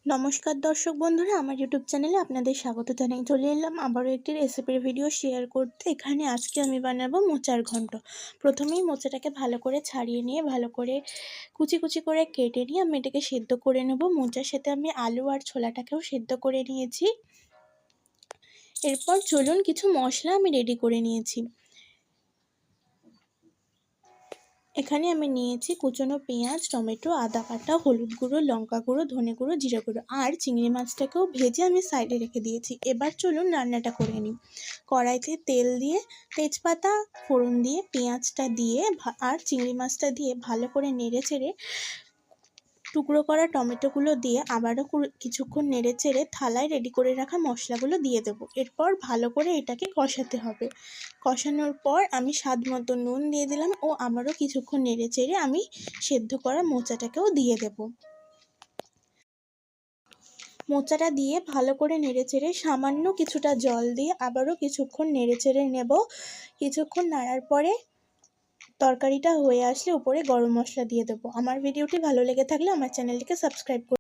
নমস্কার দর্শক বন্ধুরা, আমার ইউটিউব চ্যানেলে আপনাদের স্বাগত জানাই। চলে এলাম আবারও একটি রেসিপির ভিডিও শেয়ার করতে। এখানে আজকে আমি বানাবো মোচার ঘন্ট। প্রথমেই মোচাটাকে ভালো করে ছাড়িয়ে নিয়ে ভালো করে কুচি কুচি করে কেটে নিয়ে আমি এটাকে সেদ্ধ করে নেব। মোচার সাথে আমি আলু আর ছোলাটাকেও সেদ্ধ করে নিয়েছি। এরপর চলুন কিছু মশলা আমি রেডি করে নিয়েছি। এখানে আমি নিয়েছি কুচনো পেঁয়াজ, টমেটো, আদা বাটা, হলুদ গুঁড়ো, লঙ্কা গুঁড়ো, ধনে গুঁড়ো, জিরা গুঁড়ো আর চিংড়ি মাছটাকেও ভেজে আমি সাইডে রেখে দিয়েছি। এবার চলুন রান্নাটা করে নিই। কড়াইতে তেল দিয়ে তেজপাতা ফোড়ন দিয়ে পেঁয়াজটা দিয়ে আর চিংড়ি মাছটা দিয়ে ভালো করে নেড়ে চেড়ে টুকরো করা টমেটোগুলো দিয়ে আবারও কিছুক্ষণ নেড়ে চেড়ে থালায় রেডি করে রাখা মশলাগুলো দিয়ে দেবো। এরপর ভালো করে এটাকে কষাতে হবে। কষানোর পর আমি স্বাদ মতো নুন দিয়ে দিলাম ও আবারও কিছুক্ষণ নেড়ে চেড়ে আমি সেদ্ধ করা মোচাটাকেও দিয়ে দেব। মোচাটা দিয়ে ভালো করে নেড়ে চেড়ে সামান্য কিছুটা জল দিয়ে আবারও কিছুক্ষণ নেড়ে চেড়ে নেব। কিছুক্ষণ নাড়ার পরে তরকারিটা হয়ে আসলে উপরে গরম মশলা দিয়ে দেবো। আমার ভিডিওটি ভালো লেগে থাকলে আমার চ্যানেলটিকে সাবস্ক্রাইব করুন।